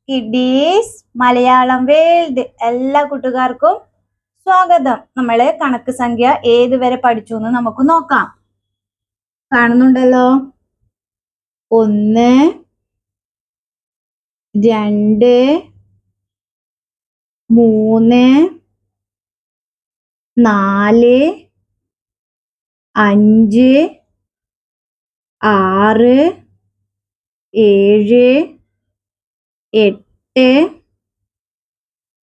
Kiddies Malayalam world എല്ലാ കൂട്ടുകാർക്കും സ്വാഗതം. നമ്മള് കണക്ക് സംഖ്യ ഏതുവരെ പഠിച്ചു എന്ന് നമുക്ക് നോക്കാം. കാണുന്നുണ്ടല്ലോ. 1 2 3 4 5 6 7 8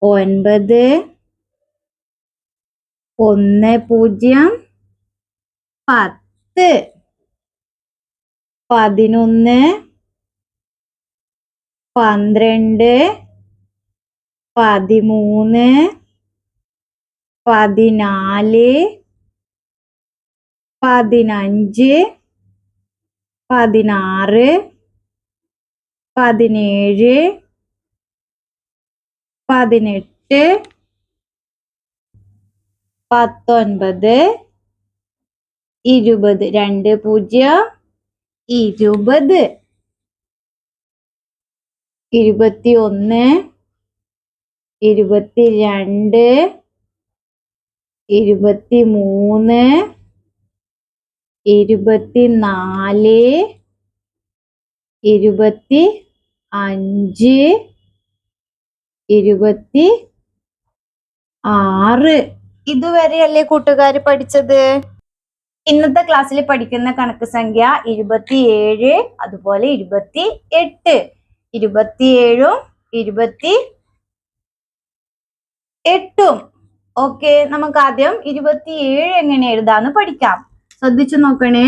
9 1 0 10 11 12 13 14 15 16 17 18 19 20 2 0 20 21 22 23 24 25 26 ഇതുവരെയല്ലേ കൂട്ടുകാർ പഠിച്ചത്? ഇന്നത്തെ ക്ലാസ്സിൽ പഠിക്കുന്ന കണക്ക് സംഖ്യ 27 അതുപോലെ 28 27ഉം 28ഉം. ഓക്കെ, നമുക്ക് ആദ്യം 27 എങ്ങനെ എഴുതാന്ന് പഠിക്കാം. ശ്രദ്ധിച്ചു നോക്കണേ.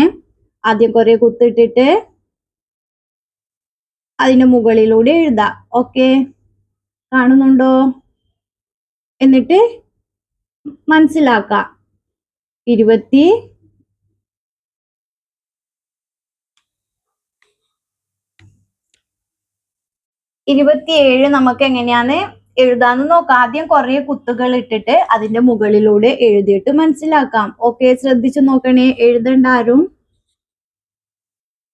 ആദ്യം കുറെ കുത്തിട്ടിട്ട് അതിന്റെ മുകളിലൂടെ എഴുതാം. ഓക്കെ, കാണുന്നുണ്ടോ? എന്നിട്ട് മനസ്സിലാക്കാം. 27 നമുക്ക് എങ്ങനെയാന്ന് എഴുതാന്ന് നോക്കാം. ആദ്യം കുറെ കുത്തുകൾ ഇട്ടിട്ട് അതിന്റെ മുകളിലൂടെ എഴുതിയിട്ട് മനസ്സിലാക്കാം. ഓക്കെ, ശ്രദ്ധിച്ചു നോക്കണേ. എഴുതണ്ട ആരും.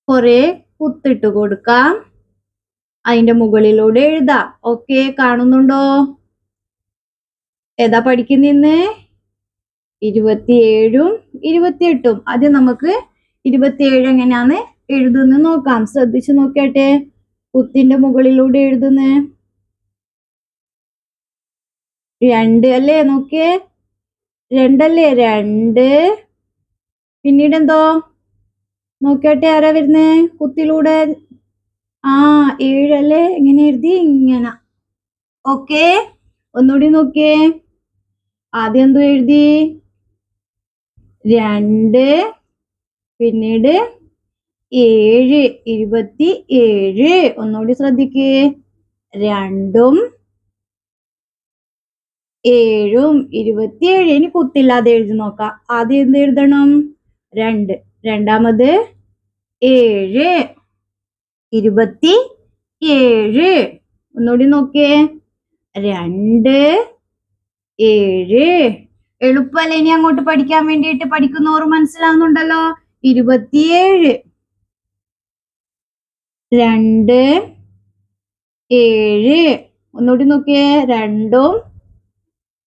കുറെ കുത്തിട്ട് കൊടുക്കാം, അതിന്റെ മുകളിലൂടെ എഴുതാം. ഓക്കെ, കാണുന്നുണ്ടോ? ഏതാ പഠിക്കുന്നിന്ന്? 27ഉം 28ഉം. ആദ്യം നമുക്ക് 27 എങ്ങനെയാന്ന് എഴുതുന്ന നോക്കാം. ശ്രദ്ധിച്ചു നോക്കിയാട്ടെ. കുത്തിന്റെ മുകളിലൂടെ എഴുതുന്നേ 2 അല്ലേ? നോക്കിയേ, 2 അല്ലേ? 2. പിന്നീട് എന്തോ? നോക്കിയാട്ടെ, ആരാ വരുന്നേ കുത്തിലൂടെ? 7 അല്ലേ? എങ്ങനെ എഴുതി? ഇങ്ങനെ. ഓക്കെ, ഒന്നുകൂടി നോക്കിയേ. ആദ്യം എന്തോ എഴുതി? 2, പിന്നീട് 7, 27. ഒന്നുകൂടി ശ്രദ്ധിക്കേ. 2ഉം 7ഉം 27. ഇനി കുത്തില്ലാതെ എഴുതി നോക്കാം. ആദ്യം എന്ത് എഴുതണം? 2, രണ്ടാമത് 7, 27. ഒന്നുകൂടി നോക്കിയേ. 2, 7. എളുപ്പല്ലേ? ഇനി അങ്ങോട്ട് പഠിക്കാൻ വേണ്ടിയിട്ട് പഠിക്കുന്നവർ മനസ്സിലാവുന്നുണ്ടല്ലോ. 27. 2, 7. ഒന്നുകൂടി നോക്കിയേ. 2ഉം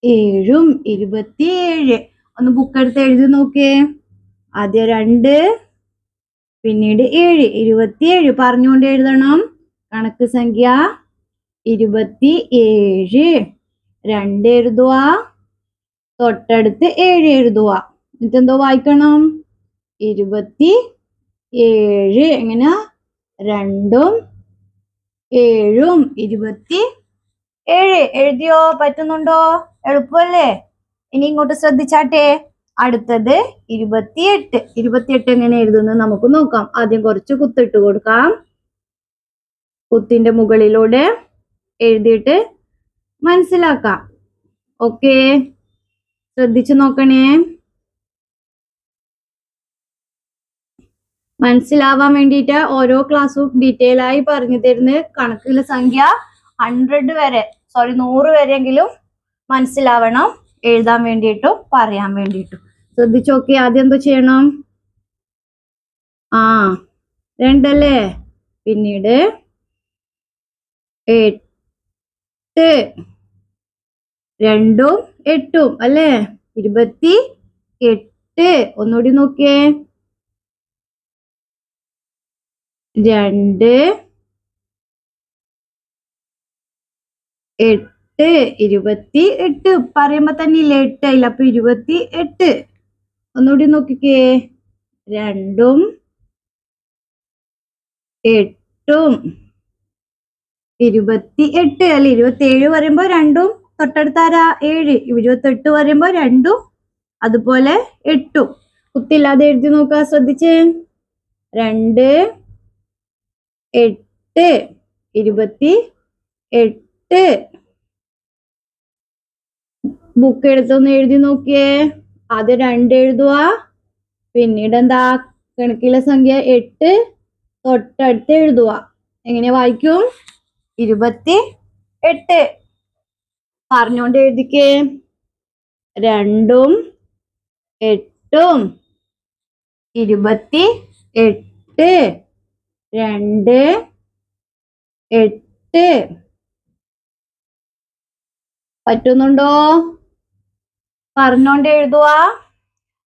7ഉം 27. ഒന്ന് ബുക്ക് എടുത്ത് എഴുതി നോക്കിയേ. ആദ്യം 2, പിന്നീട് 7, 27. പറഞ്ഞുകൊണ്ട് എഴുതണം. കണക്ക് സംഖ്യ 27. 2 എഴുതുക, തൊട്ടടുത്ത് 7 എഴുതുക. എന്നിട്ട് എന്തോ വായിക്കണം? 27. എങ്ങനെ? 2ഉം 7ഉം 27. എഴുതിയോ? പറ്റുന്നുണ്ടോ? എളുപ്പമല്ലേ? ഇനി ഇങ്ങോട്ട് ശ്രദ്ധിച്ചാട്ടെ. അടുത്തത് 28. 28 എങ്ങനെ എഴുതുന്നത് നമുക്ക് നോക്കാം. ആദ്യം കുറച്ച് കുത്തിട്ട് കൊടുക്കാം. കുത്തിന്റെ മുകളിലൂടെ എഴുതിയിട്ട് മനസ്സിലാക്കാം. ഓക്കെ, ശ്രദ്ധിച്ചു നോക്കണേ. മനസ്സിലാവാൻ വേണ്ടിയിട്ട് ഓരോ ക്ലാസ്സും ഡീറ്റെയിൽ ആയി പറഞ്ഞു തരുന്ന കണക്കിലെ സംഖ്യ 100 വരെ 100 വരെയെങ്കിലും മനസ്സിലാവണം, എഴുതാൻ വേണ്ടിയിട്ടും പറയാൻ വേണ്ടിയിട്ടും. ശ്രദ്ധിച്ചു നോക്കി. ആദ്യം എന്തോ ചെയ്യണം? 2 അല്ലേ? പിന്നീട് 8 2ഉം 8ഉം അല്ലേ? 28. ഒന്നുകൂടി നോക്കിയേ. 2, 8, 28. പറയുമ്പോ തന്നെ ഇല്ലേ 8 ആയില്ല. അപ്പൊ 28. ഒന്നുകൂടി നോക്കിക്കേ. 2ഉം 8ഉം 28 അല്ലെ? 27 പറയുമ്പോ 2ഉം തൊട്ടടുത്താരാ? 7. 28 പറയുമ്പോ 2ഉം അതുപോലെ 8ഉം. കുത്തില്ലാതെ എഴുതി നോക്കുക, ശ്രദ്ധിച്ചേ. 2, 8, 28. ബുക്ക് എടുത്തൊന്ന് എഴുതി നോക്കിയേ. ആദ്യം 2 എഴുതുക, പിന്നീട് എന്താ? കണക്കിലെ സംഖ്യ 8 തൊട്ടടുത്ത് എഴുതുക. എങ്ങനെ വായിക്കും? 28. പറഞ്ഞോണ്ട് എഴുതിക്കേ. 2ഉം 8ഉം 28. 2, 8. പറ്റുന്നുണ്ടോ? പറഞ്ഞോണ്ട് എഴുതുക.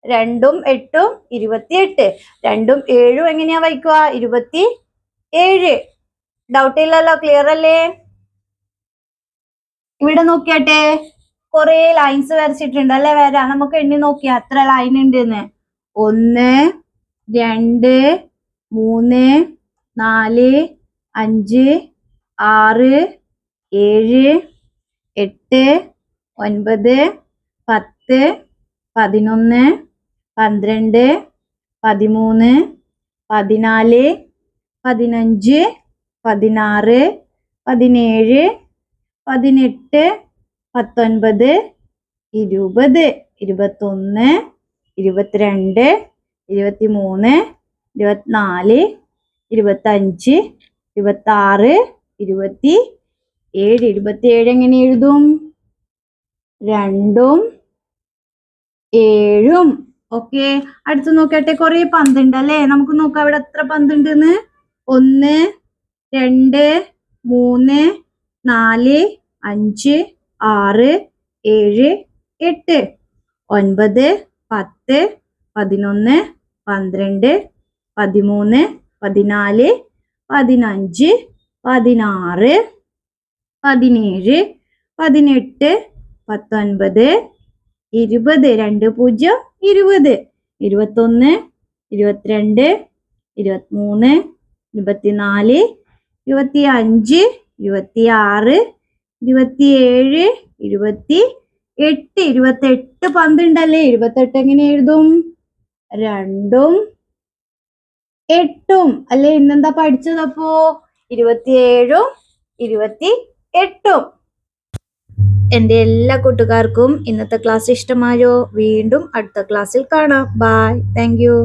2ഉം 8ഉം 28. 2ഉം 7ഉം എങ്ങനെയാ വായിക്കുക? 27. ഡൗട്ട് ഇല്ലല്ലോ? ക്ലിയർ അല്ലേ? ഇവിടെ നോക്കിയാട്ടെ, കുറെ ലൈൻസ് വരച്ചിട്ടുണ്ട് അല്ലെ? വരാം, നമുക്ക് എണ്ണി നോക്കിയാ എത്ര ലൈൻ ഉണ്ടെന്ന്. 1, 2, 3, 4, 5, 6, 7, 8, 9, 10, 11, 12, 13, 14, 15, 16, 17, 18, 19, 20, 21, 22, 23, 24, 25, 26, 27. 27 എങ്ങനെ എഴുതും? 2ഉം 7ഉം. ഓക്കെ, അടുത്ത് നോക്കട്ടെ. കുറെ പന്തുണ്ട് അല്ലെ? നമുക്ക് നോക്കാം അവിടെ എത്ര പന്തുണ്ടെന്ന്. 1, 2, 3, 4, 5, 6, 7, 8, 9, 10, 11, 12, 13, 14, 15, 16, 17, 18, 19, 20. 2, 0, 20. 21, 22, 23, 24, 25, 26, 27, 28. 28 പന്തുണ്ടല്ലേ? 28 എങ്ങനെ എഴുതും? 2ഉം 8ഉം അല്ലെ? ഇന്നെന്താ പഠിച്ചതപ്പോ? 27ഉം 28ഉം. എന്റെ എല്ലാ കൂട്ടുകാർക്കും ഇന്നത്തെ ക്ലാസ് ഇഷ്ടമായോ? വീണ്ടും അടുത്ത ക്ലാസ്സിൽ കാണാം. ബൈ. Thank you.